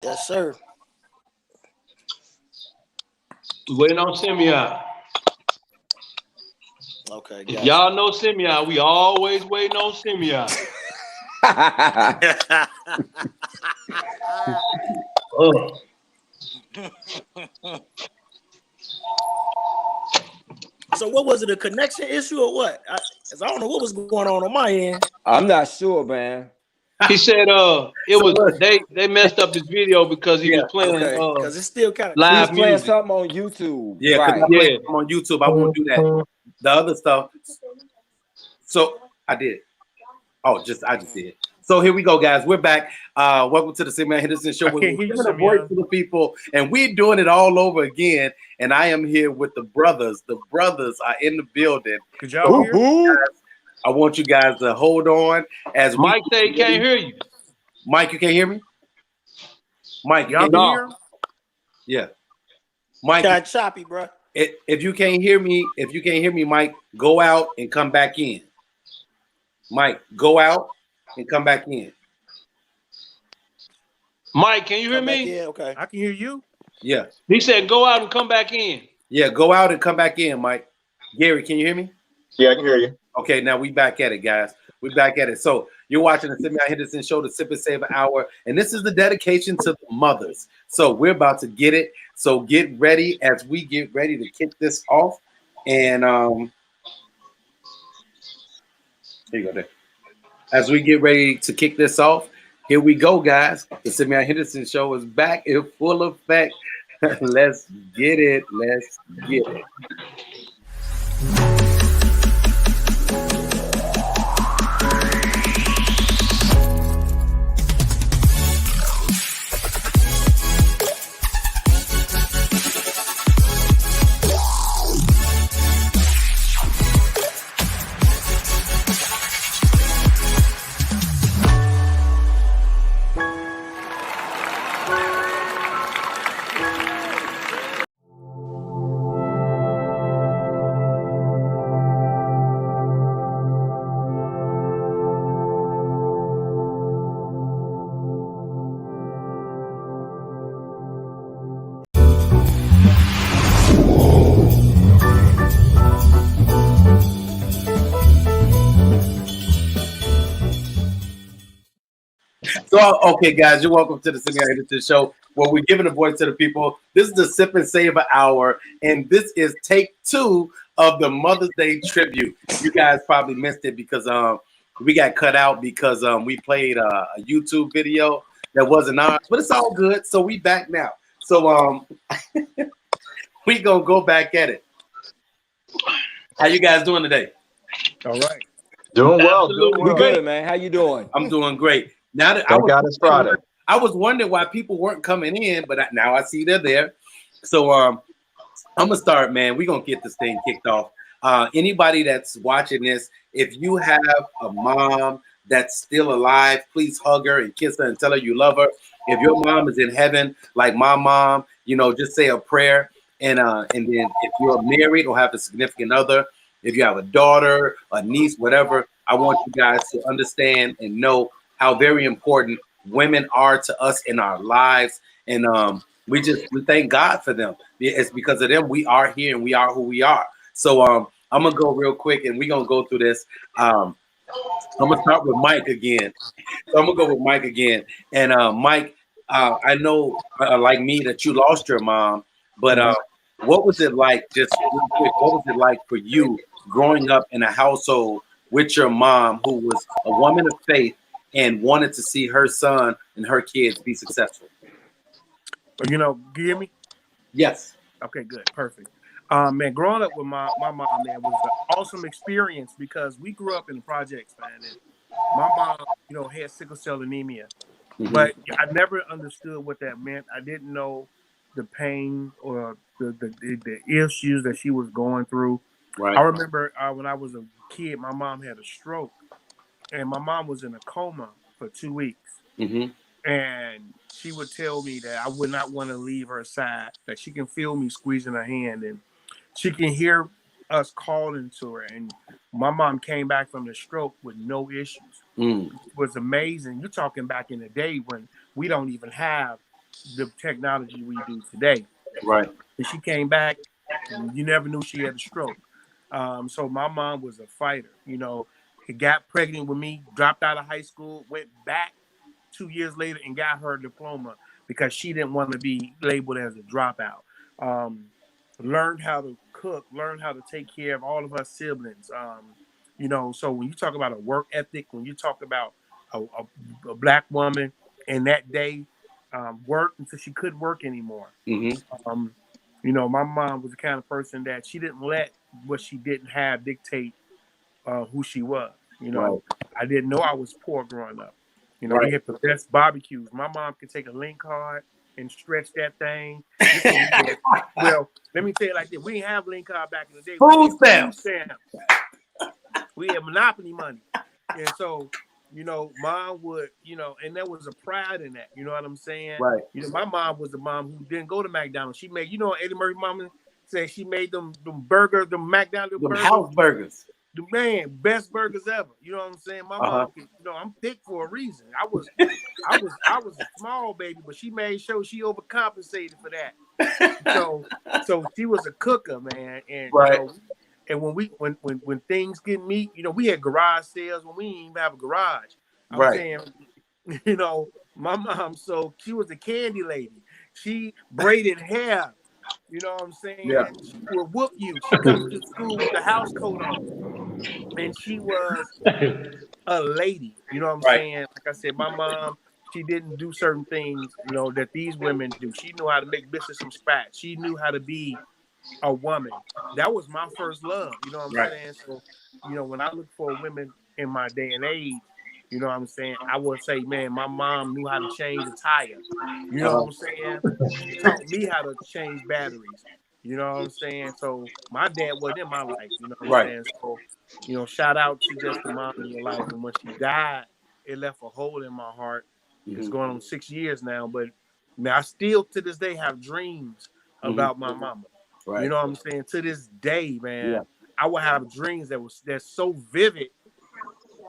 Yes, sir. Waiting on Simeon. Okay, If gotcha. y'all know Simeon, we always waiting on Simeon. Oh. So what was it, a connection issue or what? 'Cause I don't know what was going on my end. I'm not sure, man. He said it was they messed up his video because he Yeah, was playing Okay, because it's still kind of He's live playing music. something on YouTube. yeah, because Right. I played Yeah. them on YouTube. I won't do that. The other stuff. So I did. Oh, I just did. So here we go, guys. We're back. Welcome to the Simeon Henderson Show. I We're can't hear you, giving a voice Simeon. to the people, and we're doing it all over again. And I am here with the brothers. The brothers are in the building. Could y'all hear? I want you guys to hold on as Mike say he can't hear you. Mike, you can't hear me? Mike, you Y'all can't can No. hear? Yeah. Mike, kind of choppy, bro. if you can't hear me, Mike, go out and come back in. Mike, go out and come back in. Mike, can you hear Come back me? in, okay. I can hear you. Yeah. He said go out and come back in. Yeah, go out and come back in, Mike. Gary, can you hear me? Yeah, I can hear you. Okay, now we back at it, guys. We back at it. So you're watching the Simeon Henderson Show, the Sip and Savor Hour, and this is the dedication to the mothers. So we're about to get it. So get ready as we get ready to kick this off. And here you go there. As we get ready to kick this off, here we go, guys. The Simeon Henderson Show is back in full effect. Let's get it. Let's get it. So, okay, guys, you're welcome to the Simeon Henderson Show, where we're giving a voice to the people. This is the Sip and Savor Hour, and this is take 2 of the Mother's Day tribute. You guys probably missed it because we got cut out because we played a YouTube video that wasn't ours, but it's all good. So we back now. So we gonna go back at it. How you guys doing today? All right. Doing well. Absolutely. Doing We well. good, man. How you doing? I'm doing great. Now that Thank God it's Friday. I was wondering why people weren't coming in, but now I see they're there. So I'm gonna start, man. We're gonna get this thing kicked off. Anybody that's watching this, if you have a mom that's still alive, please hug her and kiss her and tell her you love her. If your mom is in heaven, like my mom, just say a prayer. And then if you're married or have a significant other, if you have a daughter, a niece, whatever, I want you guys to understand and know how very important women are to us in our lives. And we thank God for them. It's because of them we are here and we are who we are. So I'm gonna go real quick and we're gonna go through this. I'm gonna start with Mike again. So I'm gonna go with Mike again. And Mike, I know like me that you lost your mom, but what was it like, just real quick, what was it like for you growing up in a household with your mom who was a woman of faith and wanted to see her son and her kids be successful? But you hear me? Yes. Okay, good, perfect. Man, growing up with my mom, man, was an awesome experience because we grew up in the projects, man. And my mom, had sickle cell anemia, but I never understood what that meant. I didn't know the pain or the issues that she was going through. Right. I remember when I was a kid, my mom had a stroke, and my mom was in a coma for 2 weeks. And she would tell me that I would not want to leave her side, that she can feel me squeezing her hand, and she can hear us calling to her. And my mom came back from the stroke with no issues. It was amazing. You're talking back in the day when we don't even have the technology we do today. Right. And she came back, and you never knew she had a stroke. So my mom was a fighter. You know, he got pregnant with me, dropped out of high school, went back 2 years later and got her diploma because she didn't want to be labeled as a dropout. Learned how to cook, learned how to take care of all of her siblings. You know, so when you talk about a work ethic, when you talk about a black woman in that day worked until she couldn't work anymore. Mm-hmm. You know, my mom was the kind of person that she didn't let what she didn't have dictate who she was. You know, I didn't know I was poor growing up. You know, we had the best barbecues. My mom could take a link card and stretch that thing. Well, let me tell you like this. We didn't have link card back in the day. Food stamps. We had monopoly money. And so, you know, mom would, you know, and there was a pride in that. You know what I'm saying? Right. You know, my mom was the mom who didn't go to McDonald's. She made, you know, Eddie Murphy mama said she made them burgers, them McDonald's burgers. House burgers. The man, best burgers ever. You know what I'm saying? My mom, you know, I'm thick for a reason. I was a small baby, but she made sure she overcompensated for that. So she was a cooker, man. And you know, and when things get meat, you know, we had garage sales when we didn't even have a garage. I'm saying, you know, my mom, so she was a candy lady. She braided hair. You know what I'm saying? Yeah. She would whoop you. She comes to school with the house coat on. And she was a lady. You know what I'm saying? Like I said, my mom, she didn't do certain things, you know, that these women do. She knew how to make biscuits from scratch. She knew how to be a woman. That was my first love. You know what I'm saying? So, you know, when I look for women in my day and age, you know what I'm saying? I would say, man, my mom knew how to change a tire. You know what I'm saying? She taught me how to change batteries. You know what I'm saying? So my dad wasn't in my life. You know what I'm saying? So, you know, shout out to just the mom in your life. And when she died, it left a hole in my heart. It's going on 6 years now, but man, I still to this day have dreams about my mama. You know what I'm saying? To this day, man, I will have dreams that's so vivid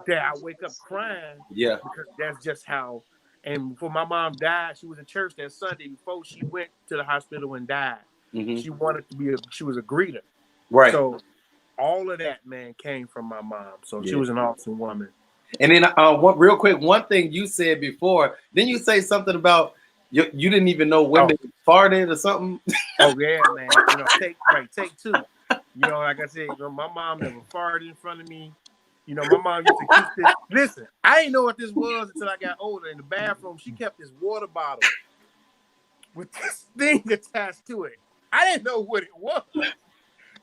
that I wake up crying. Yeah, because that's just how. And before my mom died, she was in church that Sunday before she went to the hospital and died. She wanted to be she was a greeter. Right. So all of that, man, came from my mom. So she was an awesome woman. And then real quick, one thing you said before, didn't you say something about you didn't even know women farted or something? Oh yeah, man. You know, take two. You know, like I said, you know, my mom never farted in front of me. You know, my mom used to keep this. Listen, I didn't know what this was until I got older. In the bathroom, she kept this water bottle with this thing attached to it. I didn't know what it was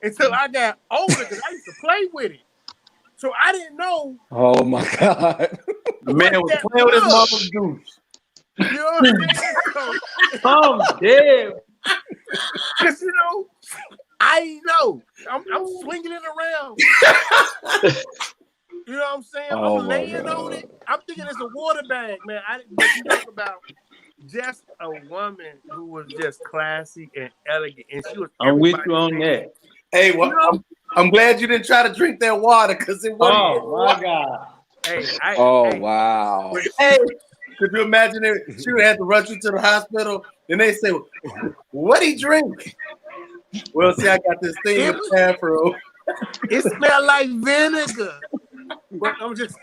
until I got older because I used to play with it. So I didn't know. Oh my God. The man was playing with his mama's goose. You know what I'm saying? I'm dead. Because, you know, I didn't know. I'm swinging it around. You know what I'm saying? Oh I'm laying on it. I'm thinking it's a water bag, man. But you talk about just a woman who was just classy and elegant, and she was. I'm with you on that. Hey, well, you know, I'm glad you didn't try to drink that water because it wasn't. Oh my God! Hey, wow! Hey, could you imagine it? She would have to rush you to the hospital, and they say, "What he drink?" Well, see, I got this thing in the bathroom. It smelled like vinegar. But I'm just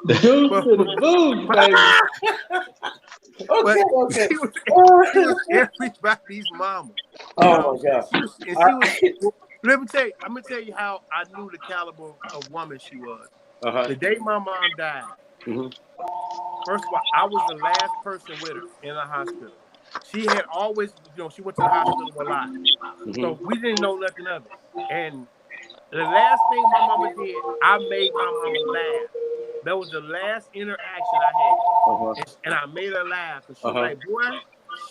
Dude to the booze, baby. Okay. She was everybody's mama. Oh my God! Let me tell you. I'm gonna tell you how I knew the caliber of woman she was. The day my mom died. First of all, I was the last person with her in the hospital. She had always, you know, she went to the hospital a lot, so we didn't know nothing of it. And the last thing my mama did, I made my mama laugh. That was the last interaction I had. And I made her laugh. And she was like, boy,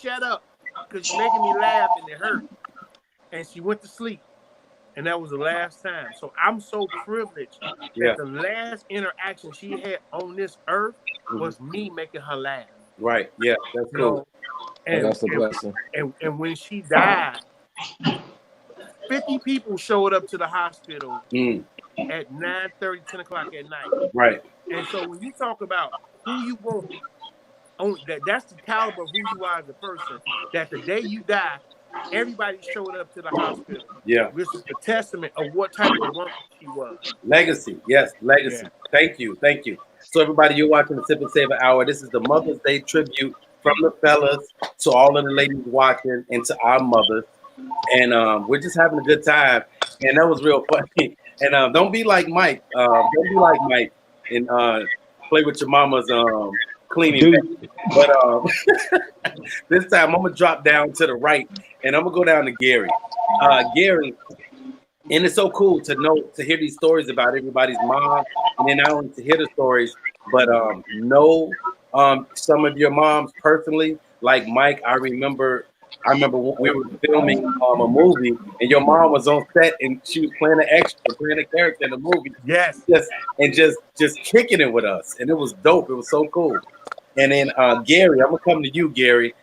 shut up. Because you're making me laugh and it hurt. And she went to sleep. And that was the last time. So I'm so privileged that the last interaction she had on this earth was me making her laugh. Right. Yeah, that's cool. And, that's a blessing. And when she died, 50 people showed up to the hospital at 9:30, 10 o'clock at night. Right. And so when you talk about who you want only that's the caliber of who you are as a person. That the day you die, everybody showed up to the hospital. Yeah. This is the testament of what type of woman she was. Legacy. Yes, legacy. Yeah. Thank you. Thank you. So everybody, you're watching the Sip and Savor Hour. This is the Mother's Day tribute from the fellas to all of the ladies watching and to our mothers. And we're just having a good time. And that was real funny. And don't be like Mike. Don't be like Mike and play with your mama's cleaning. But this time I'm gonna drop down to the right and I'm gonna go down to Gary. Gary, and it's so cool to hear these stories about everybody's mom, and then not only to hear the stories, but know some of your moms personally. Like Mike, I remember when we were filming a movie, and your mom was on set, and she was playing an extra, playing a character in the movie. Yes. Just kicking it with us, and it was dope. It was so cool. And then Gary, I'm gonna come to you, Gary.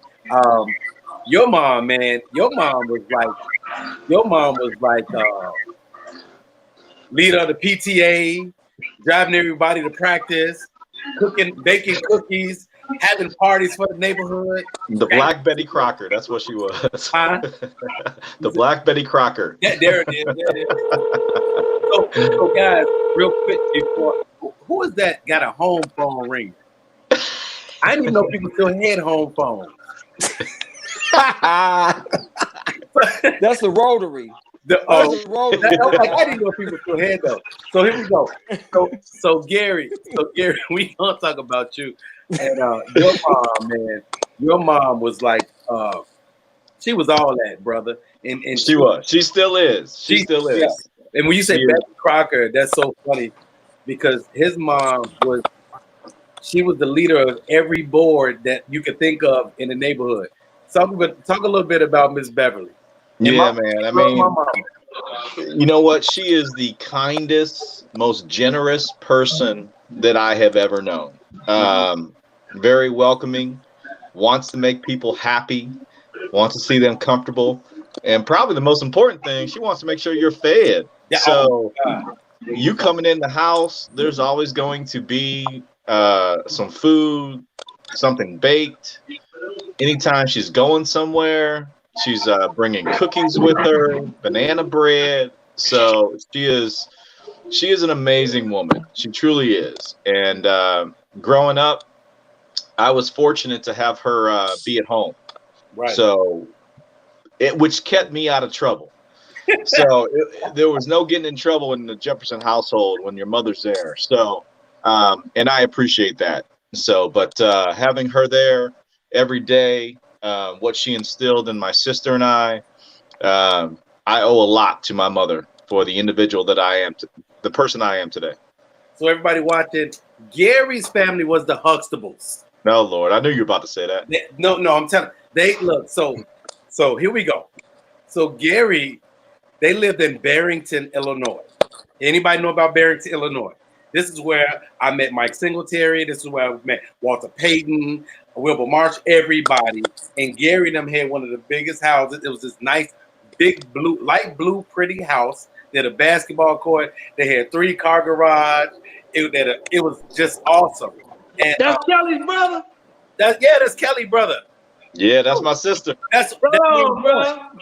Your mom, man, your mom was like leader of the PTA, driving everybody to practice, baking cookies, having parties for the neighborhood. The Black Betty Crocker. That's what she was. Huh? The Black Betty Crocker. Yeah, there it is. So guys, real quick, who is that got a home phone ring? I didn't even know people still had home phones. That's the rotary. I didn't know people still had those. So here we go. So Gary, we gonna talk about you. And your mom, man, your mom was like, she was all that, brother. And She was. She still is. She still is. Yeah. And when you say She Betty Crocker, that's so funny because his mom was the leader of every board that you could think of in the neighborhood. Talk a little bit about Miss Beverly. Yeah, man. I mean, you know what? She is the kindest, most generous person that I have ever known. Very welcoming, wants to make people happy, wants to see them comfortable. And probably the most important thing, she wants to make sure you're fed. Yeah, so you coming in the house, there's always going to be some food, something baked. Anytime she's going somewhere, she's bringing cookies with her, banana bread. So she is an amazing woman. She truly is. And growing up, I was fortunate to have her be at home. Right. So which kept me out of trouble. So there was no getting in trouble in the Jefferson household when your mother's there. So, and I appreciate that. So, but having her there every day, what she instilled in my sister and I owe a lot to my mother for the individual that I am, the person I am today. So everybody watching, Gary's family was the Huxtables. No, Lord, I knew you were about to say that. No, I'm telling you. They look, so here we go. So Gary, they lived in Barrington, Illinois. Anybody know about Barrington, Illinois? This is where I met Mike Singletary. This is where I met Walter Payton, Wilbur Marsh, everybody. And Gary and them had one of the biggest houses. It was this nice, big blue, light blue, pretty house. They had a basketball court. They had 3-car garage. It was just awesome. And that's Kelly's brother. That's Kelly's brother. Yeah, that's my sister. That's bro.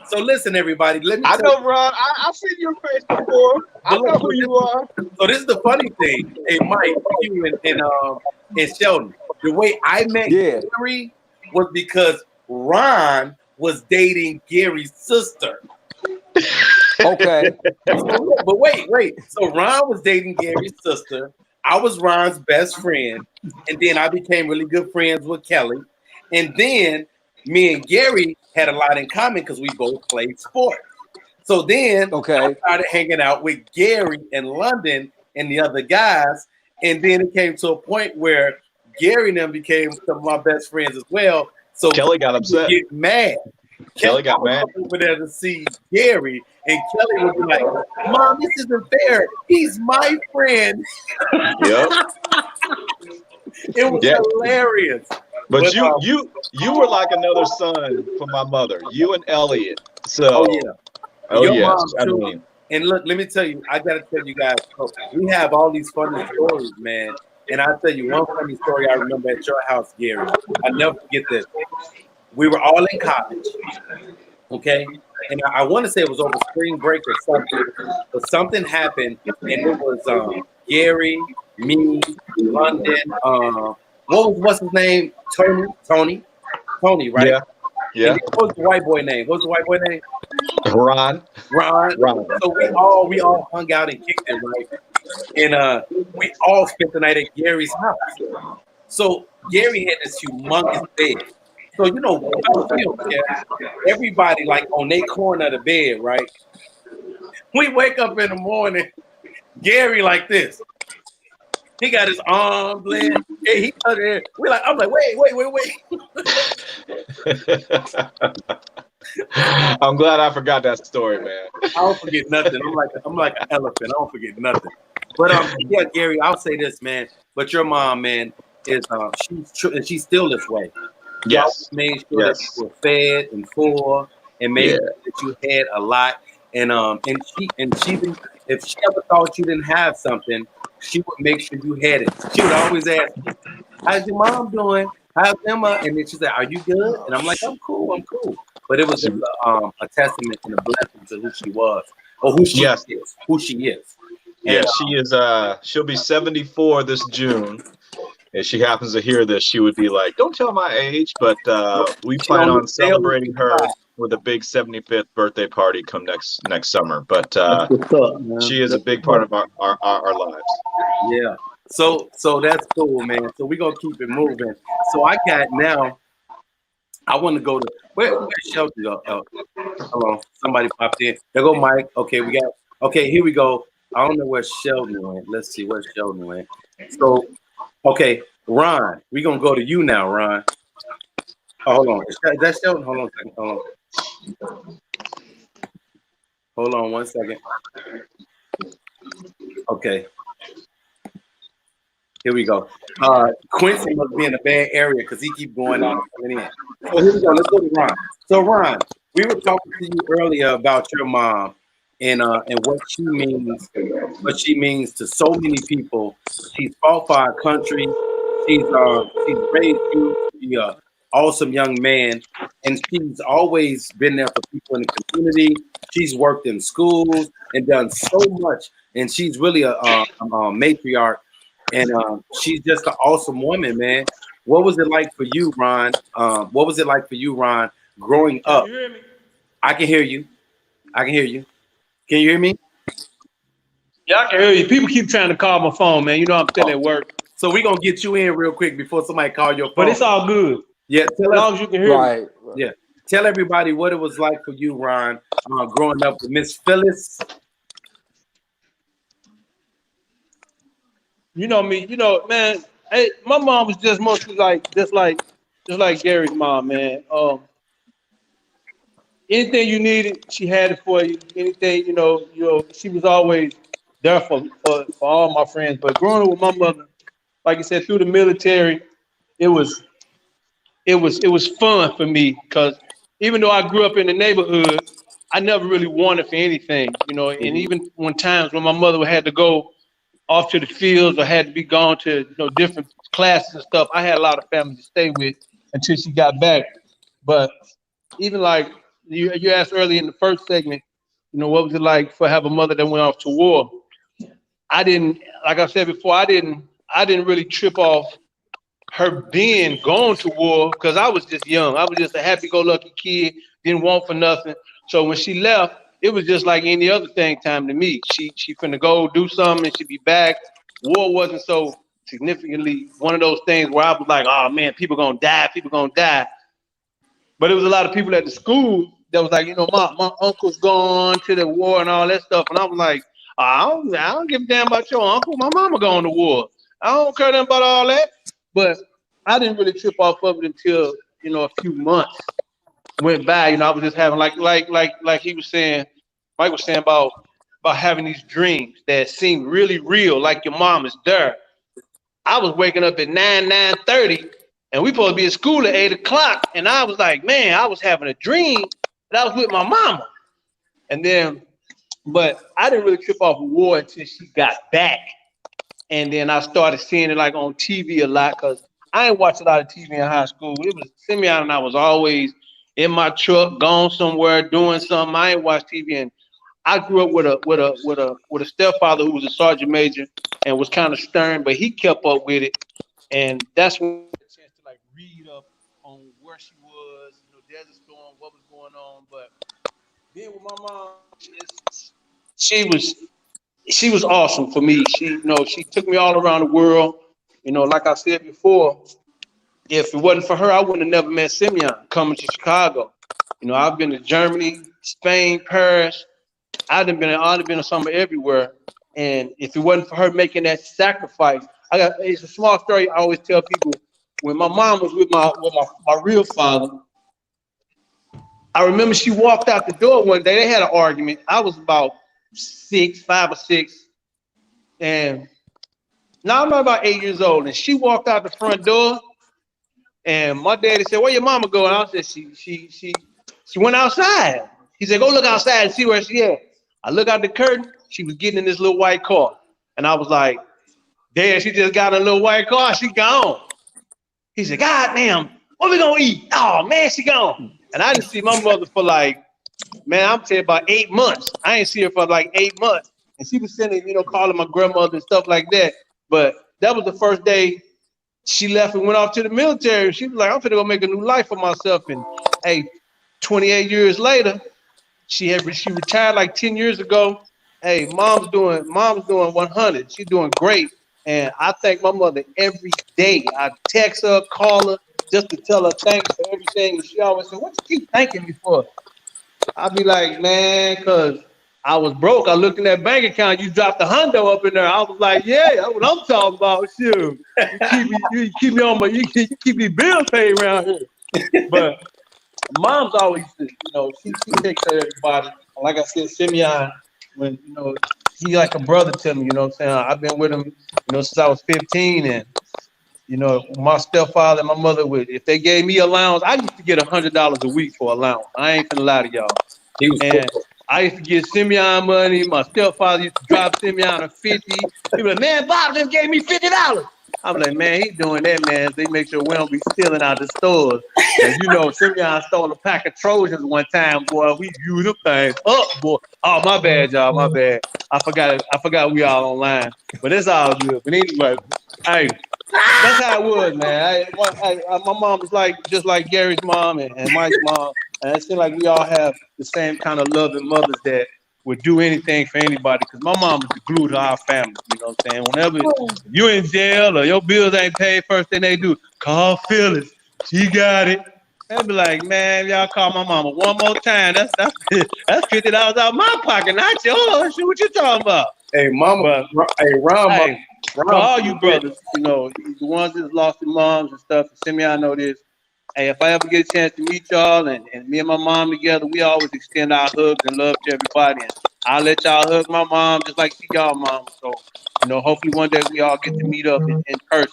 So listen, everybody. I know, Ron. I've seen your face before. I know who you are. So this is the funny thing. Hey, Mike, you and Sheldon. The way I met Gary was because Ron was dating Gary's sister. Okay. But wait. So Ron was dating Gary's sister. I was Ron's best friend. And then I became really good friends with Kelly. And then me and Gary had a lot in common because we both played sports. So then I started hanging out with Gary in London and the other guys. And then it came to a point where Gary and them became some of my best friends as well. So Kelly got upset. Get mad. Kelly got mad over there to see Gary, and Kelly would be like, "Mom, this isn't fair. He's my friend." Yep. It was hilarious. But you were like another son for my mother. You and Elliot. So And look, let me tell you, I gotta tell you guys, we have all these funny stories, man. And I'll tell you one funny story I remember at your house, Gary. I never forget this. We were all in college, okay? And I want to say it was over spring break or something, but something happened, and it was Gary, me, London, what's his name? Tony, right? Yeah. Yeah. And what's the white boy name? Ron. So we all hung out and kicked it, right? And we all spent the night at Gary's house. So Gary had this humongous bed. So you know, everybody like on their corner of the bed, right? We wake up in the morning, Gary like this. He got his arms laid. He there. I'm like, wait. I'm glad I forgot that story, man. I don't forget nothing. I'm like an elephant. I don't forget nothing. But yeah, Gary, I'll say this, man. But your mom, man, is she's still this way. Yes. Y'all made sure that you were fed and full, and made sure that you had a lot. And she if she ever thought you didn't have something, she would make sure you had it. She would always ask, "How's your mom doing? How's Emma?" And then she said, "Are you good?" And I'm like, "I'm cool. But it was just a testament and a blessing to who she was, or who she is. Who she is. Yeah, she is. She'll be 74 this June. If she happens to hear this, she would be like, "Don't tell my age." But we plan on celebrating her with a big 75th birthday party come next summer. But she is a big part of our lives. Yeah. So that's cool, man. So we're gonna keep it moving. So I want to go to where's Shelton go? Hold on, somebody popped in. There go Mike. Okay, here we go. I don't know where Sheldon went. Let's see where Sheldon went. So, okay, Ron, we're gonna go to you now, Ron. Oh, hold on. Is that Sheldon? Hold on a second. Hold on 1 second. Okay. Here we go. Quincy must be in a bad area because he keep going out and coming in. So here we go. Let's go to Ron. So Ron, we were talking to you earlier about your mom and what she means to so many people. She's fought for our country. She's raised you to be an awesome young man, and she's always been there for people in the community. She's worked in schools and done so much, and she's really a matriarch. And she's just an awesome woman, man. What was it like for you, Ron? Growing up? Can you hear me? I can hear you. Can you hear me? Yeah, I can hear you. People keep trying to call my phone, man. You know I'm still at work. So we're going to get you in real quick before somebody call your phone. But it's all good. Yeah, as long as you can hear me. Yeah. Tell everybody what it was like for you, Ron, growing up with Miss Phyllis. You know me, man. Hey, my mom was just mostly just like Gary's mom, man. Anything you needed, she had it for you. Anything, she was always there for all my friends. But growing up with my mother, like I said, through the military, it was fun for me because even though I grew up in the neighborhood, I never really wanted for anything, And even when times when my mother had to go off to the fields or had to be gone to different classes and stuff, I had a lot of family to stay with until she got back. But even like you asked earlier in the first segment, what was it like for have a mother that went off to war? I didn't, like I said before, I didn't really trip off her being going to war because I was just young. I was just a happy-go-lucky kid, didn't want for nothing. So when she left, it was just like any other time to me. She finna go do something and she'd be back. War wasn't so significantly one of those things where I was like, oh man, people gonna die. But it was a lot of people at the school that was like, my uncle's gone to the war and all that stuff. And I was like, I don't give a damn about your uncle. My mama going to war. I don't care nothing about all that. But I didn't really trip off of it until, a few months went by. I was just having like he was saying, Mike was saying about having these dreams that seem really real, like your mom is there. I was waking up at 9:30, and we supposed to be at school at 8 o'clock, and I was like, man, I was having a dream that I was with my mama. And then, but I didn't really trip off of war until she got back. And then I started seeing it like on TV a lot because I ain't watched a lot of TV in high school. It was Simeon and I was always in my truck, gone somewhere, doing something. I ain't watched TV, and I grew up with a stepfather who was a sergeant major and was kind of stern, but he kept up with it. And that's when I had a chance to like read up on where she was, Desert Storm, what was going on. But being with my mom, she was she was awesome for me. She took me all around the world. Like I said before, if it wasn't for her, I wouldn't have never met Simeon coming to Chicago. I've been to Germany, Spain, Paris. I'd have been somewhere everywhere. And if it wasn't for her making that sacrifice, it's a small story I always tell people. When my mom was with my real father, I remember she walked out the door one day. They had an argument. I was about 5 or 6, and now I'm about 8 years old. And she walked out the front door, and my daddy said, "Where your mama going?" I said, "She went outside." He said, "Go look outside and see where she at." I look out the curtain. She was getting in this little white car, and I was like, "Dad, she just got a little white car. She gone." He said, "God damn, what we gonna eat?" "Oh man, she gone." And I didn't see my mother for like, man, I'm telling you, about 8 months. I ain't see her for like 8 months. And she was sending, calling my grandmother and stuff like that. But that was the first day she left and went off to the military. She was like, "I'm finna go make a new life for myself." And hey, 28 years later, she retired like 10 years ago. Hey, mom's doing 100. She's doing great. And I thank my mother every day. I text her, call her, just to tell her thanks for everything. And she always said, "What you keep thanking me for?" I'd be like, "Man, because I was broke. I looked in that bank account. You dropped the hundo up in there." I was like, "Yeah, that's what I'm talking about. Shoot, you keep me on my, you keep me bills paid around here." But mom's always, she takes care of everybody. Like I said, Simeon, when he like a brother to me. What I'm saying? I've been with him, since I was 15, and my stepfather and my mother if they gave me allowance, I used to get $100 a week for allowance. I ain't finna lie to y'all. And I used to get Simeon money. My stepfather used to drop Simeon a 50. He was like, "Man, Bob just gave me $50. I'm like, "Man, he doing that, man. They make sure we don't be stealing out the stores." And Simeon stole a pack of Trojans one time, boy. We viewed them things up, boy. Oh, my bad, y'all. My bad. I forgot we all online. But it's all good. But anyway, hey, that's how it was, man. My mom was just like Gary's mom and Mike's mom. And it seems like we all have the same kind of loving mothers that would do anything for anybody. Because my mom was the glue to our family. You know what I'm saying? Whenever you're in jail or your bills ain't paid, first thing they do, call Phyllis. She got it. They'll be like, "Man, y'all call my mama one more time. That's $50 out my pocket, not yours. What you talking about?" Hey, mama. Hey, for all you brothers, the ones that lost their moms and stuff, Simeon, I know this. Hey, if I ever get a chance to meet y'all and me and my mom together, we always extend our hugs and love to everybody. And I'll let y'all hug my mom just like she y'all mom. So, hopefully one day we all get to meet up in person.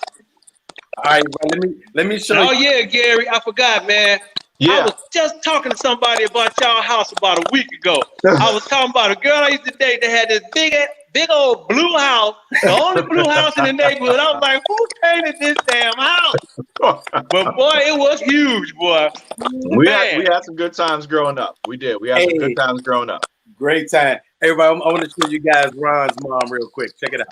All right, bro, let me show you. Oh yeah, Gary, I forgot, man. Yeah. I was just talking to somebody about y'all house about a week ago. I was talking about a girl I used to date that had this big old blue house, the only blue house in the neighborhood. I was like, "Who painted this damn house?" But boy, it was huge, boy. We had some good times growing up. We did. We had some good times growing up. Great time. Everybody, I want to show you guys Ron's mom real quick. Check it out.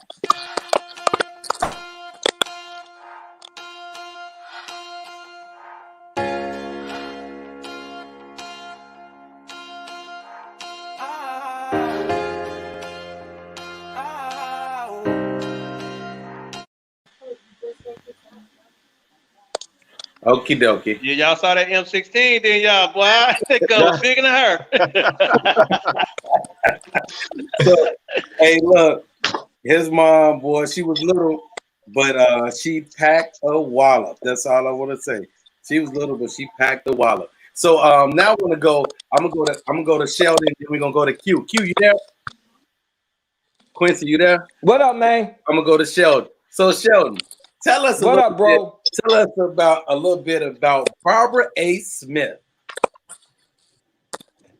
Okie dokie. Yeah, y'all saw that M16, then y'all, boy. It goes bigger than her. So, hey, look, his mom, boy, she was little, but she packed a wallop. That's all I want to say. She was little, but she packed a wallop. So now I'm gonna go to Sheldon, and we're gonna go to Q. Q, you there? Quincy, you there? What up, man? I'm gonna go to Sheldon. So Sheldon, tell us What up, bro? Tell us a little bit about Barbara A. Smith.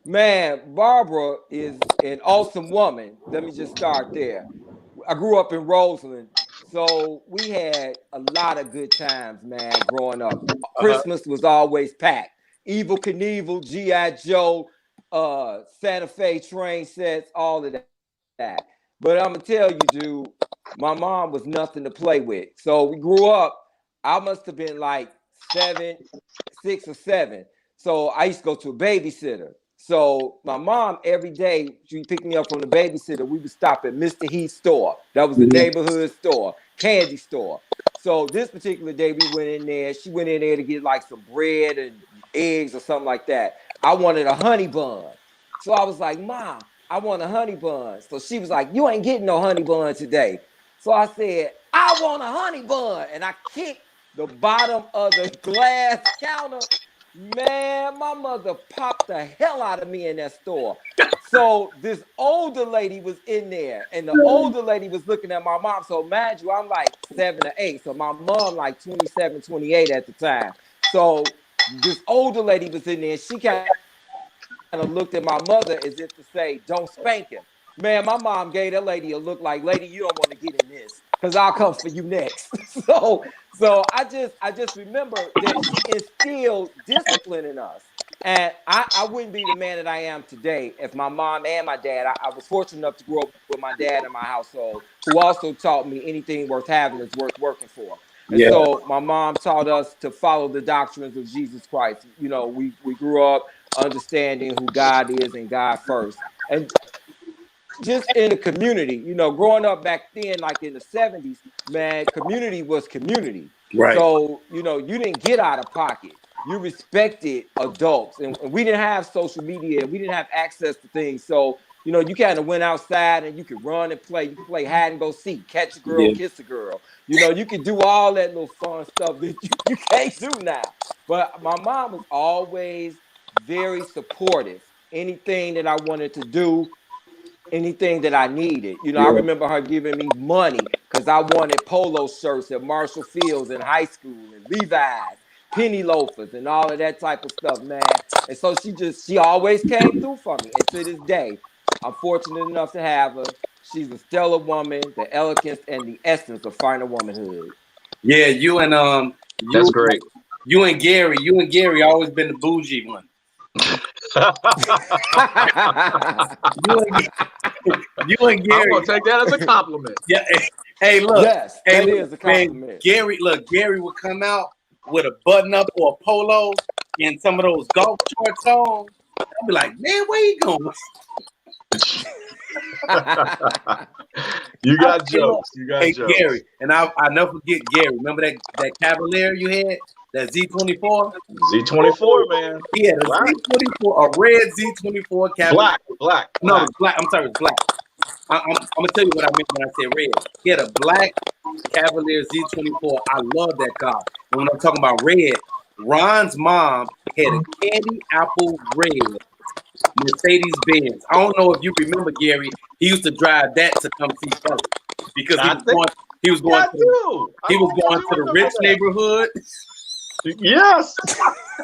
Man, Barbara is an awesome woman. Let me just start there. I grew up in Roseland, So we had a lot of good times, man, growing up. Christmas was always packed. Evil Knievel, G.I. Joe, Santa Fe train sets, all of that. But I'm gonna tell you, dude, my mom was nothing to play with. So we grew up. I must have been like 6 or 7. So I used to go to a babysitter. So my mom every day she picked me up from the babysitter. We would stop at Mr. Heath's store. That was the neighborhood store, candy store. So this particular day we went in there. She went in there to get like some bread and eggs or something like that. I wanted a honey bun. So I was like, Ma, I want a honey bun. So she was like, you ain't getting no honey bun today. So I said, I want a honey bun. And I kicked the bottom of the glass counter. Man, my mother popped the hell out of me in that store. So this older lady was in there, and the older lady was looking at my mom. So mind you, I'm like 7 or 8. So my mom like 27, 28 at the time. So this older lady was in there, and she kind of looked at my mother as if to say, don't spank him. Man, my mom gave that lady a look like, lady, you don't want to get in this because I'll come for you next. So I just remember that she instilled discipline in us. And I wouldn't be the man that I am today if my mom and my dad, I was fortunate enough to grow up with my dad in my household, who also taught me anything worth having is worth working for. And so my mom taught us to follow the doctrines of Jesus Christ. You know, we grew up understanding who God is and God first. And just in the community, you know, growing up back then, like in the 70s, man, community was community. Right. So, you know, you didn't get out of pocket. You respected adults. And we didn't have social media. We didn't have access to things. So, you know, you kind of went outside and you could run and play. You could play hide and go seek, catch a girl, kiss a girl. You know, you could do all that little fun stuff that you can't do now. But my mom was always very supportive. Anything that I wanted to do, anything that I needed. You know, I remember her giving me money because I wanted polo shirts at Marshall Fields in high school and Levi's, penny loafers, and all of that type of stuff, man. And so she always came through for me. And to this day, I'm fortunate enough to have her. She's a stellar woman, the elegance and the essence of finer womanhood. Yeah, you and That's great. You and Gary always been the bougie one. you and Gary. I'm gonna take that as a compliment. Yeah. Hey, look. Yes, hey, that is a compliment. Man, Gary would come out with a button up or a polo and some of those golf shorts on. I'd be like, man, where you going? You got jokes. You got jokes. Gary, and I never forget Gary. Remember that Cavalier you had? That Z24? Z24, man. He had a Z24, a red Z24 Cavalier. Black. No, it's black. I'm sorry, it's black. I'm gonna tell you what I meant when I said red. He had a black Cavalier Z24. I love that car. And when I'm talking about red, Ron's mom had a candy apple red Mercedes Benz. I don't know if you remember, Gary. He used to drive that to come see Kelly because he was going to the rich neighborhood. Yes,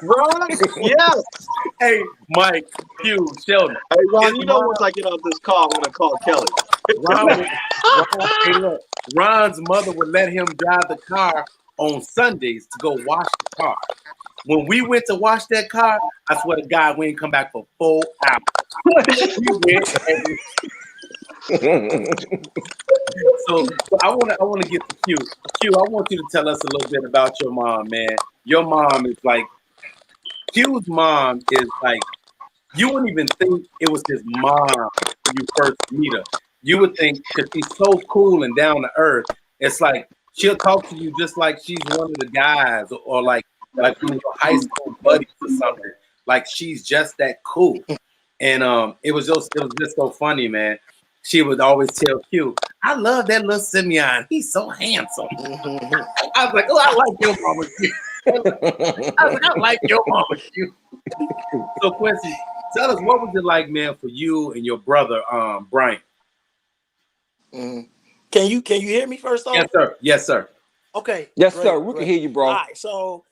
Ron. Yes. Hey, Mike, Hugh, Sheldon. Hey, Ron. You know, once I get off this call, I'm gonna call Kelly. Ron's mother would let him drive the car on Sundays to go wash the car. When we went to wash that car, I swear to God, we ain't come back for 4 hours. So I want to get to Q. Q, I want you to tell us a little bit about your mom, man. Your mom is like, Q's mom is like, you wouldn't even think it was his mom when you first meet her. You would think, because she's so cool and down to earth, it's like she'll talk to you just like she's one of the guys, or like one of your high school buddies or something. Like she's just that cool. And it was just so funny, man. She would always tell Q, I love that little Simeon. He's so handsome. I was like, oh, I like your mama, Q. I like your mama, Q. So Quincy, tell us, what was it like, man, for you and your brother, Brian? Can you hear me first off? Yes, sir. Yes, sir. Okay. Yes, great, sir. We can hear you, bro. All right. So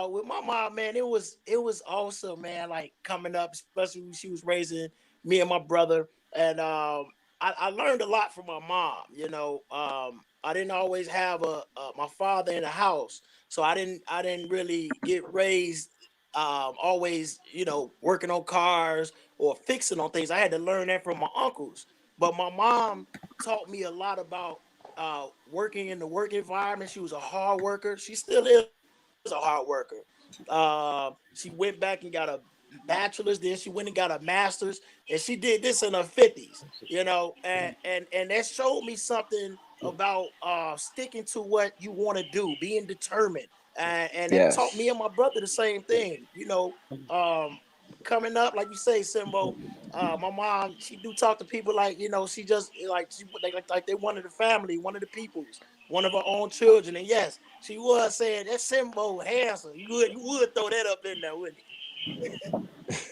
with my mom, man, it was awesome, man. Like coming up, especially when she was raising me and my brother. And I I learned a lot from my mom. You know, I didn't always have my father in the house, so I didn't really get raised always, you know, working on cars or fixing on things. I had to learn that from my uncles. But my mom taught me a lot about working in the work environment. She was a hard worker. She still is a hard worker. She went back and got a bachelor's, then she went and got a master's, and she did this in her 50s, you know, and that showed me something about sticking to what you want to do, being determined. And it taught me Yes. and my brother the same thing, you know. Coming up, like you say, Simbo, my mom, she do talk to people like, you know, she just like they one of the family, one of the peoples, one of her own children. And yes, she was saying that Simbo handsome. You would throw that up in there, wouldn't you?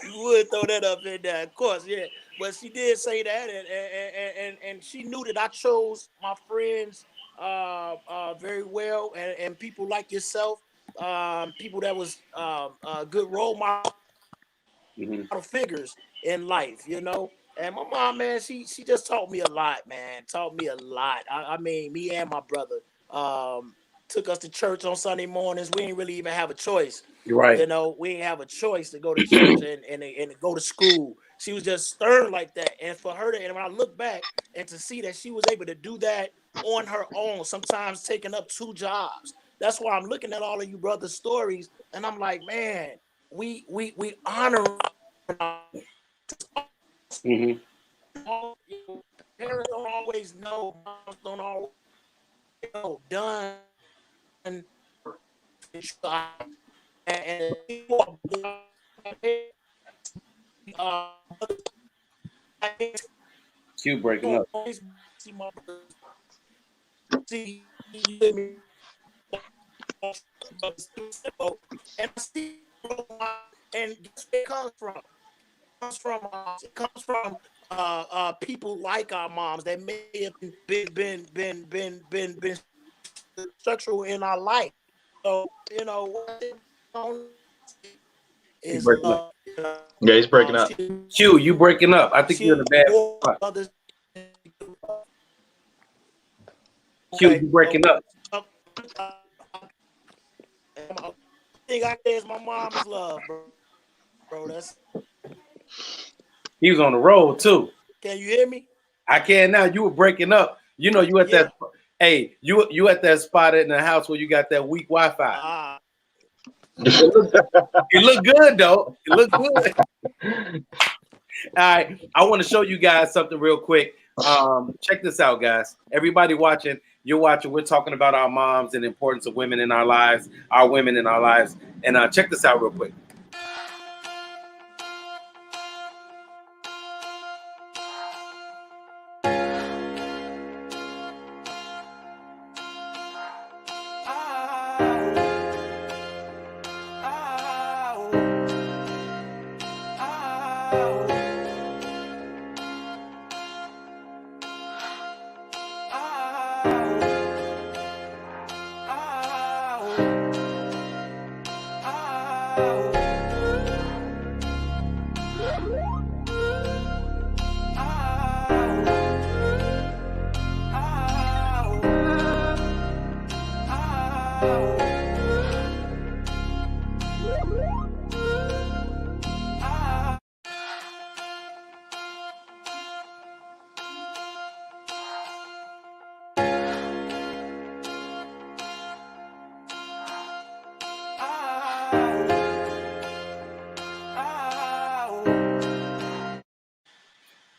You would throw that up in there, of course, yeah. But she did say that, and she knew that I chose my friends very well, and people like yourself, people that was good role model figures in life, you know. And my mom, man, she just taught me a lot, man. Taught me a lot. I mean, me and my brother took us to church on Sunday mornings. We didn't really even have a choice. You're right. You know, we didn't have a choice to go to church and to go to school. She was just stern like that. And for her to, and when I look back and to see that she was able to do that on her own, sometimes taking up 2 jobs. That's why I'm looking at all of you brothers' stories, and I'm like, man, we honor. Mm-hmm. Parents don't always know, moms don't always know, done, and uh, Q breaking up. see my brothers, see you, and I see, and guess where it comes from? It comes from people like our moms that may have been structural in our life. So you know what You is breaking up. Yeah, he's breaking up. Q, you breaking up. I think you're in a bad spot. others. Q, Okay, you breaking up. I think I is my mom's love, bro. That's. He was on the road too. Can you hear me? I can now. You were breaking up. You know, you at Yeah. that. Hey, you at that spot in the house where you got that weak Wi-Fi. It look good though. It look good. All right, I want to show you guys something real quick. Check this out, guys. Everybody watching, you're watching. We're talking about our moms and the importance of women in our lives, our women in our lives. And check this out real quick.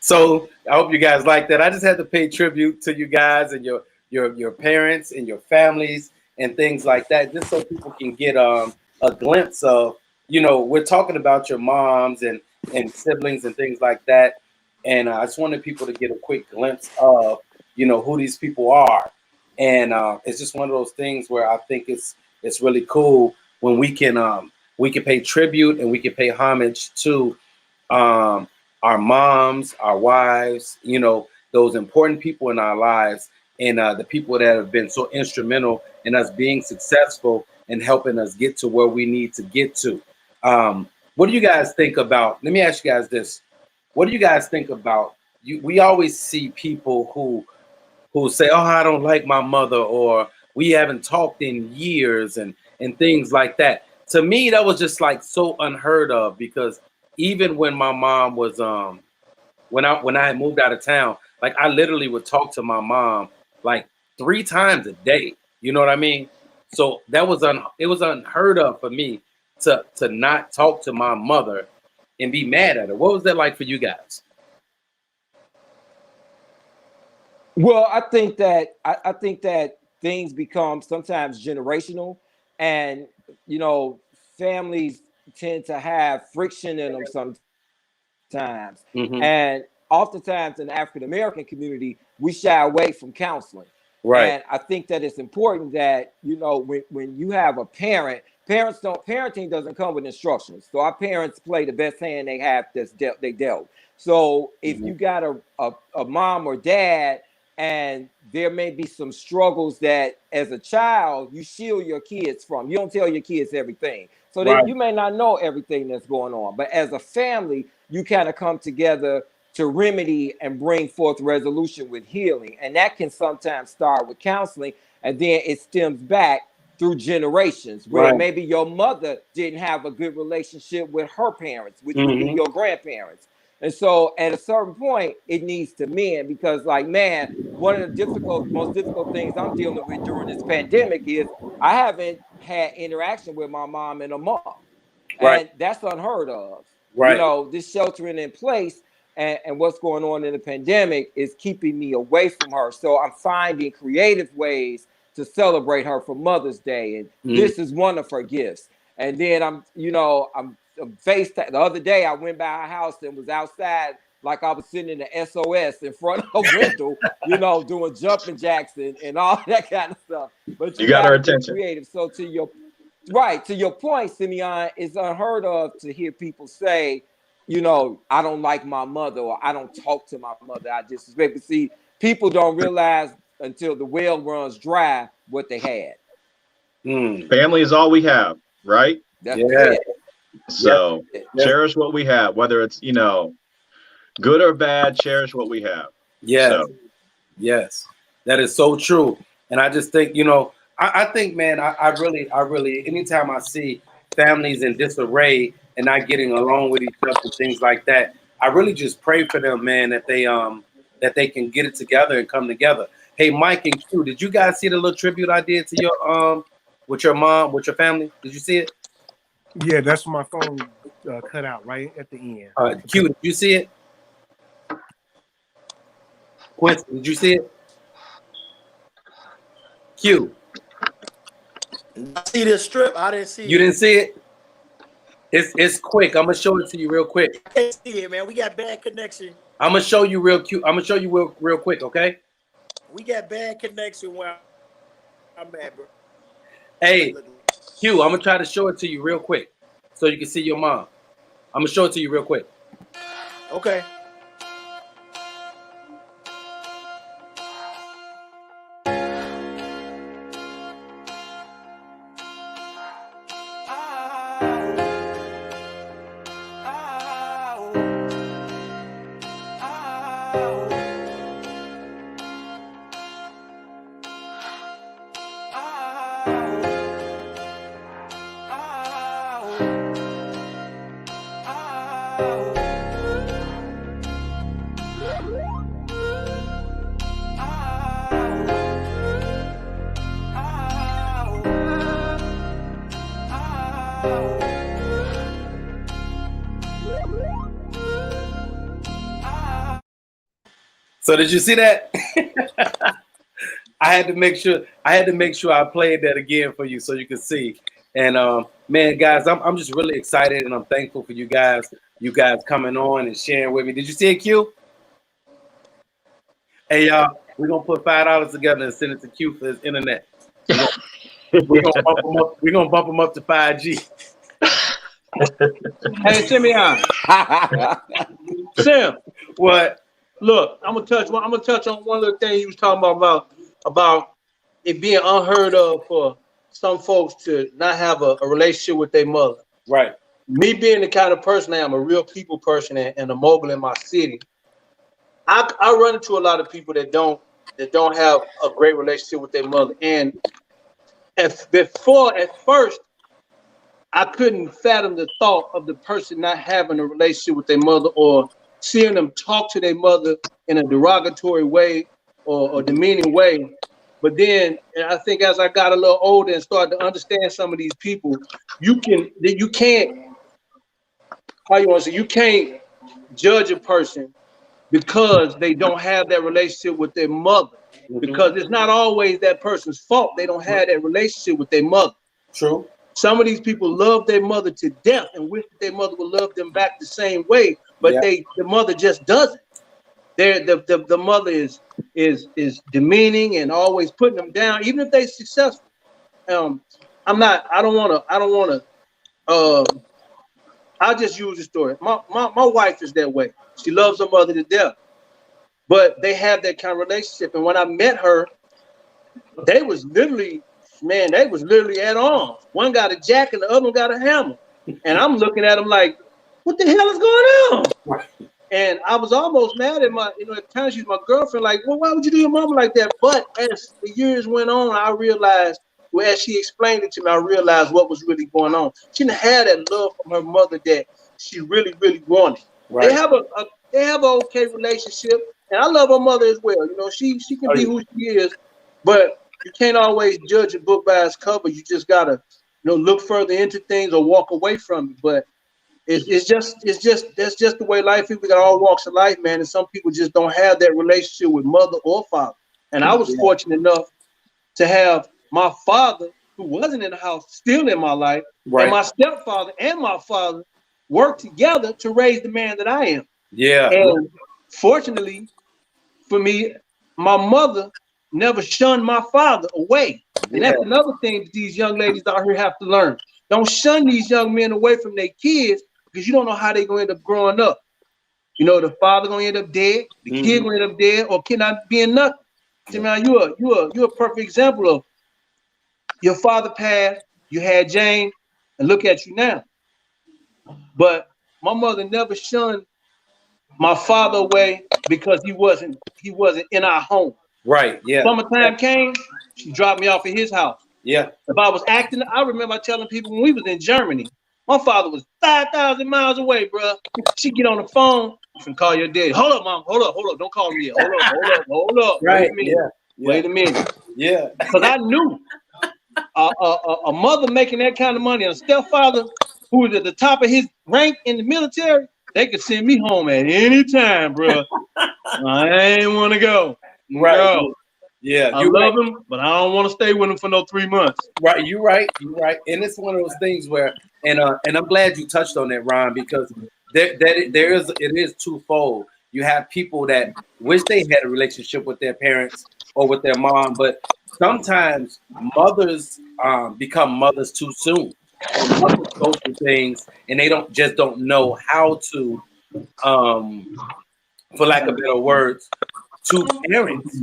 So I hope you guys like that. I just had to pay tribute to you guys and your parents and your families and things like that, just so people can get a glimpse of, you know, we're talking about your moms and siblings and things like that. And I just wanted people to get a quick glimpse of, you know, who these people are. And it's just one of those things where I think it's really cool when we can pay tribute and we can pay homage to our moms, our wives, you know, those important people in our lives, and the people that have been so instrumental in us being successful and helping us get to where we need to get to. What do you guys think about? Let me ask you guys this. What do you guys think about we always see people who say, "Oh, I don't like my mother," or "We haven't talked in years," and things like that. To me, that was just like so unheard of, because even when my mom was when I had moved out of town, like I literally would talk to my mom like 3 times a day. You know what I mean? So that was it was unheard of for me to not talk to my mother and be mad at her. What was that like for you guys? Well, I think that things become sometimes generational, and you know, families tend to have friction in them sometimes. Hmm. And oftentimes in the African American community, we shy away from counseling. Right. And I think that it's important that, you know, when you have a parent, parenting doesn't come with instructions. So our parents play the best hand they have they dealt. So if Hmm. you got a mom or dad, and there may be some struggles that as a child you shield your kids from. You don't tell your kids everything. So Right. you may not know everything that's going on. But as a family, you kind of come together to remedy and bring forth resolution with healing. And that can sometimes start with counseling, and then it stems back through generations where Right. maybe your mother didn't have a good relationship with her parents, which would be Hmm. your grandparents. And so at a certain point, it needs to mend, because, like, man, one of the most difficult things I'm dealing with during this pandemic is I haven't had interaction with my mom in a month. Right. And that's unheard of. You Right. know, this sheltering in place and what's going on in the pandemic is keeping me away from her. So I'm finding creative ways to celebrate her for Mother's Day. And Hmm. this is one of her gifts. And then I'm faced the other day, I went by her house and was outside like I was sitting in the SOS in front of a rental, doing jumping jacks and all that kind of stuff. But You you got got our to be attention. creative. So to your point, Simeon, it's unheard of to hear people say, I don't like my mother, or I don't talk to my mother, I disrespect. But see, people don't realize until the well runs dry what they had. Mm. Family is all we have, right? That's Yeah. it. Yeah. So Yes. cherish what we have, whether it's, good or bad, cherish what we have. Yes. So Yes. That is so true. And I just think, I think, man, I really, anytime I see families in disarray and not getting along with each other, things like that, I really just pray for them, man, that they can get it together and come together. Hey, Mike and Q, did you guys see the little tribute I did to your with your mom, with your family? Did you see it? Yeah, that's when my phone cut out right at the end. Q, did you see it? Quincy, did you see it? Q, I see this strip. I didn't see you it. didn't see it? It's quick. I'm gonna show it to you real quick. I can't see it, man. We got bad connection. I'm gonna show you real cute. I'm gonna show you real quick, okay? We got bad connection where I'm at, bro. Hey, Q, I'm gonna try to show it to you real quick so you can see your mom. I'm gonna show it to you real quick. Okay. So did you see that? I had to make sure I played that again for you so you can see. And man, guys, I'm just really excited and I'm thankful for you guys coming on and sharing with me. Did you see it, Q? Hey y'all, we're gonna put $5 together and send it to Q for his internet. We're gonna bump him up to 5G. Hey, Simeon. Sim, What? look, I'm gonna touch on one little thing you was talking about it being unheard of for some folks to not have a relationship with their mother. Right. Me being the kind of person I am, a real people person and a mogul in my city, I run into a lot of people that don't have a great relationship with their mother. And at first, I couldn't fathom the thought of the person not having a relationship with their mother, or seeing them talk to their mother in a derogatory way or demeaning way. But then I think as I got a little older and started to understand some of these people, you can't, how you want to say, you can't judge a person because they don't have that relationship with their mother. Because it's not always that person's fault they don't have that relationship with their mother. True. Some of these people love their mother to death and wish that their mother would love them back the same way, but the mother just doesn't. The mother is demeaning and always putting them down, even if they're successful. I don't wanna I'll just use the story. My wife is that way. She loves her mother to death. But they have that kind of relationship. And when I met her, they was literally at arms. One got a jack and the other one got a hammer. And I'm looking at them like, what the hell is going on? And I was almost mad at at times she's my girlfriend, like, well, why would you do your mama like that? But as the years went on, I realized, well, as she explained it to me, I realized what was really going on. She didn't have that love from her mother that she really, really wanted. Right. They have an okay relationship. And I love her mother as well. She can be who she is, but you can't always judge a book by its cover. You just gotta, look further into things or walk away from it. But that's just the way life is. We got all walks of life, man. And some people just don't have that relationship with mother or father. And I was fortunate enough to have my father, who wasn't in the house, still in my life, and my stepfather and my father work together to raise the man that I am. Yeah. And fortunately for me, my mother never shunned my father away. And that's another thing that these young ladies out here have to learn. Don't shun these young men away from their kids, because you don't know how they're going to end up growing up. The father going to end up dead, the kid going to end up dead, or kid not being nothing. See, man, you're a perfect example of your father passed, you had Jane, and look at you now. But my mother never shunned my father away because he wasn't in our home. Right. Yeah. Summertime came, she dropped me off at his house. Yeah. If I was acting, I remember telling people when we was in Germany, my father was 5,000 miles away, bro. She get on the phone and call your daddy. Hold up, mom. Hold up. Don't call me yet. Hold up. Right. Wait a minute. Yeah. Because I knew a mother making that kind of money, and a stepfather who was at the top of his rank in the military, they could send me home at any time, bro. I ain't want to go. Right. No. Yeah. I love him, but I don't want to stay with him for no 3 months. Right. You're right. And it's one of those things where, and I'm glad you touched on that, Ron, because it is twofold. You have people that wish they had a relationship with their parents or with their mom, but sometimes mothers become mothers too soon. Mothers go through things and they don't know how to, for lack of better words, to parents.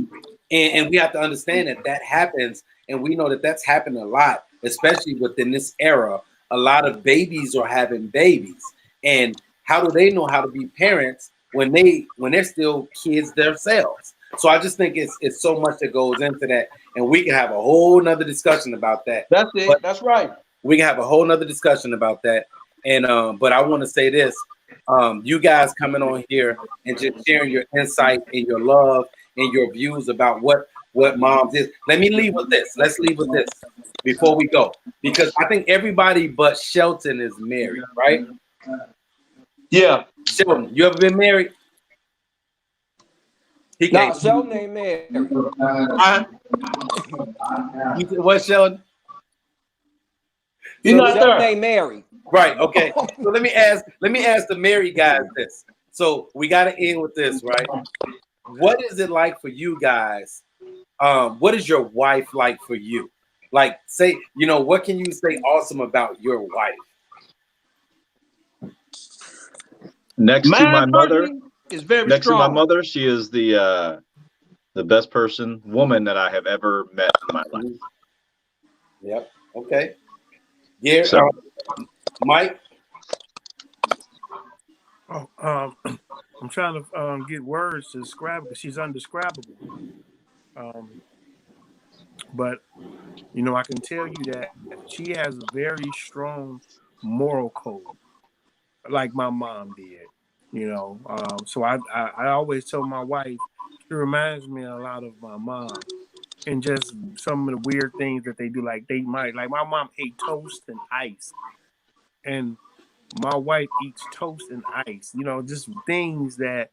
And we have to understand that happens, and we know that that's happened a lot, especially within this era. A lot of babies are having babies, and how do they know how to be parents when they're still kids themselves? So I just think it's so much that goes into that, and we can have a whole nother discussion about that. That's it. But that's right. We can have a whole nother discussion about that. And but I want to say this: you guys coming on here and just sharing your insight and your love and your views about what moms is. Let me leave with this. Let's leave with this before we go, because I think everybody but Shelton is married, right? Yeah. Shelton, you ever been married? No, Shelton ain't married. What, Shelton? You're not Shelton ain't married. Right. Okay. So let me ask the married guys this. So we got to end with this, right? What is it like for you guys? What is your wife like for you? Like, say, what can you say awesome about your wife? Next to my mother, is very next strong. to my mother, she is the best woman that I have ever met in my life. Yep. Okay. Yeah. So, Mike. I'm trying to get words to describe it because she's undescribable. But I can tell you that she has a very strong moral code, like my mom did. So I always tell my wife she reminds me a lot of my mom, and just some of the weird things that they do. Like my mom ate toast and ice, and my wife eats toast and ice. Just things that,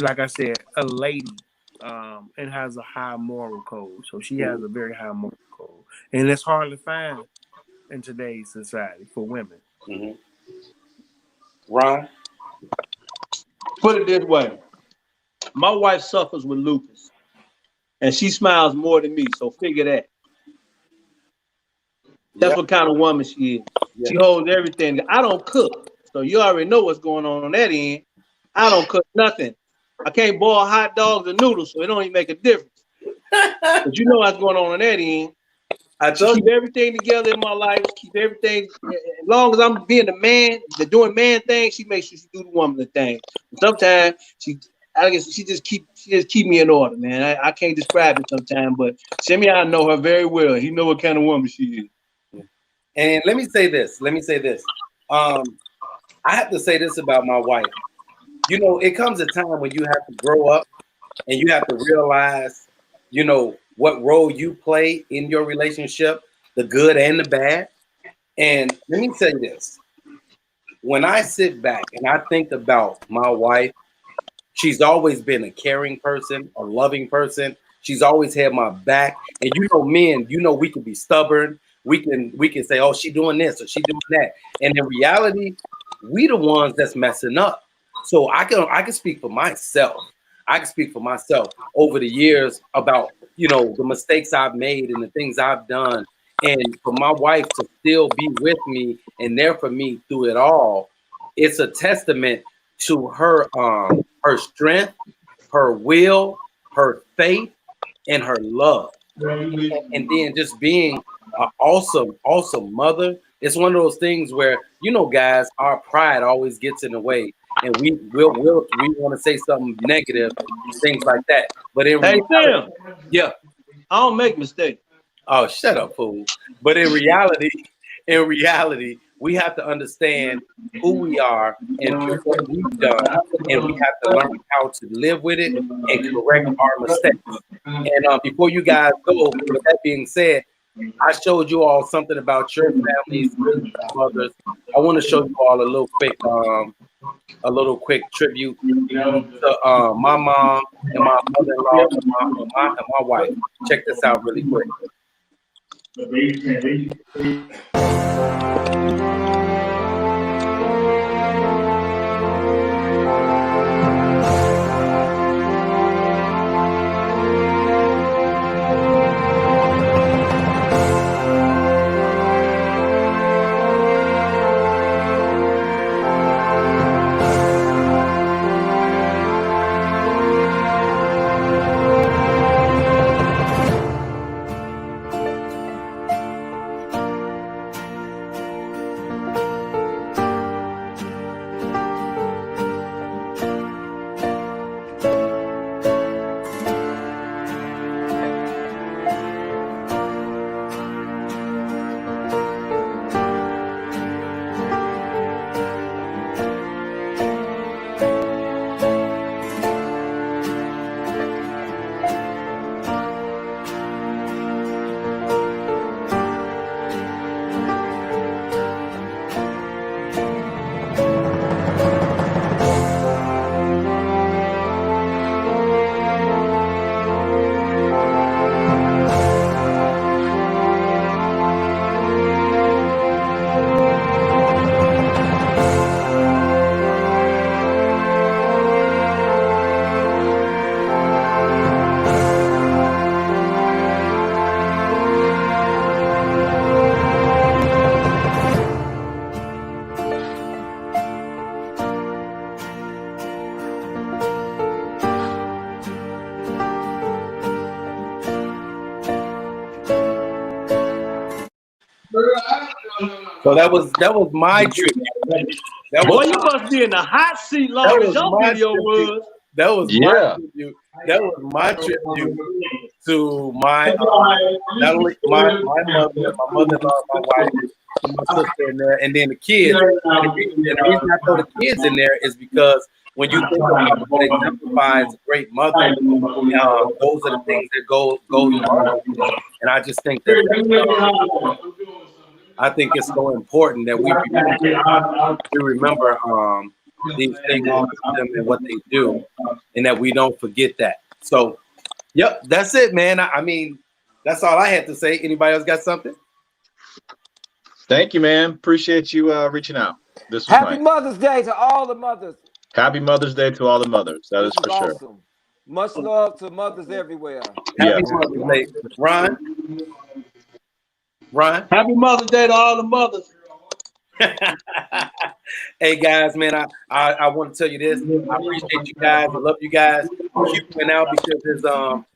like I said, a lady, and has a high moral code. So she has a very high moral code, and it's hard to find in today's society for women. Mm-hmm. Ron? Put it this way. My wife suffers with lupus, and she smiles more than me, so figure that. That's what kind of woman she is. She holds everything. I don't cook, so you already know what's going on that end. I don't cook nothing. I can't boil hot dogs and noodles, so it don't even make a difference. But you know what's going on that end. I keep everything together in my life. Keep everything. As long as I'm being the man, doing man things, she makes sure she do the woman thing. Sometimes she just keep me in order, man. I can't describe it sometimes, but Jimmy, I know her very well. He know what kind of woman she is. And let me say this. I have to say this about my wife. It comes a time when you have to grow up and you have to realize, what role you play in your relationship, the good and the bad. And let me say this. When I sit back and I think about my wife, she's always been a caring person, a loving person. She's always had my back. And men, we can be stubborn. We can say, oh, she doing this or she doing that. And in reality, we the ones that's messing up. So I can speak for myself. I can speak for myself over the years about, the mistakes I've made and the things I've done. And for my wife to still be with me and there for me through it all, it's a testament to her strength, her will, her faith, and her love. And then just being an awesome mother. It's one of those things where, guys, our pride always gets in the way. And we want to say something negative, things like that. But in reality, Sam, I don't make mistakes. Oh, shut up, fool. But in reality, we have to understand who we are and what we've done, and we have to learn how to live with it and correct our mistakes. And before you guys go, with that being said, I showed you all something about your families, mothers. I want to show you all a little quick tribute to my mom and my mother-in-law and my wife. Check this out really quick. So that was my tribute Boy, you must be in the hot seat long that as was your my video tribute. was. That was my Yeah. tribute. That was my tribute to my not only my mother, my mother-in-law, my wife, and my sister in there, and then the kids. And the reason I throw the kids in there is because when you think about what exemplifies a great mother, those are the things that goes along with it. And I just think that I think it's so important that we remember these things about them and what they do, and that we don't forget that. So, yep, that's it, man. I mean, that's all I had to say. Anybody else got something? Thank you, man. Appreciate you reaching out. This was Happy nice. Mother's Day to all the mothers. Happy Mother's Day to all the mothers. That is This for was sure. awesome. Much love to mothers everywhere. Happy Yes. Mother's Day, Ron. Happy Mother's Day to all the mothers. Hey guys, man, I want to tell you this. I appreciate you guys. I love you guys. Q went out because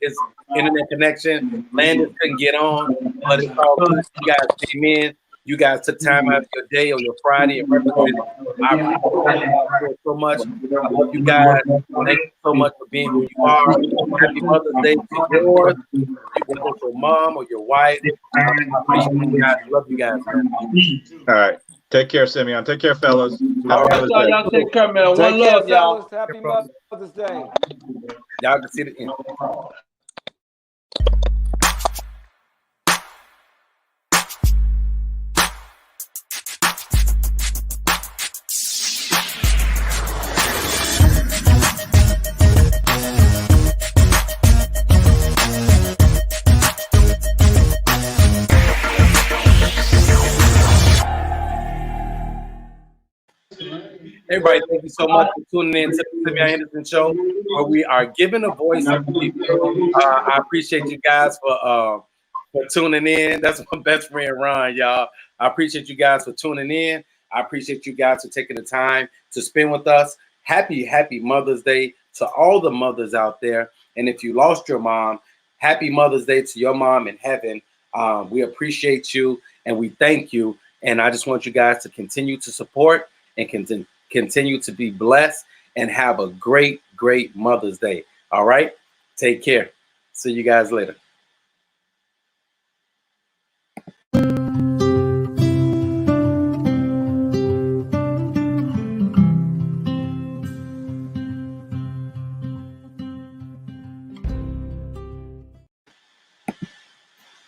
his internet connection. Landon couldn't get on, but it's all good. You guys came in. You guys took time out of your day or your Friday and represented. I appreciate you so much. I love you guys. Thank you so much for being who you are. Happy Mother's Day to yours, whether it's your mom or your wife. I appreciate you guys. Love you guys, man. All right. Take care, Simeon. Take care, fellas. All right, so y'all take care, man. One Take care, love, y'all. fellas. Happy Mother's Day. Y'all can see the end. Everybody, thank you so much for tuning in to the Simeon Henderson Show, where we are giving a voice to people. I appreciate you guys for tuning in. That's my best friend Ron, y'all. I appreciate you guys for tuning in. I appreciate you guys for taking the time to spend with us. Happy Mother's Day to all the mothers out there. And if you lost your mom, happy Mother's Day to your mom in heaven. We appreciate you and we thank you. And I just want you guys to continue to support and continue to be blessed and have a great Mother's Day. All right? Take care. See you guys later.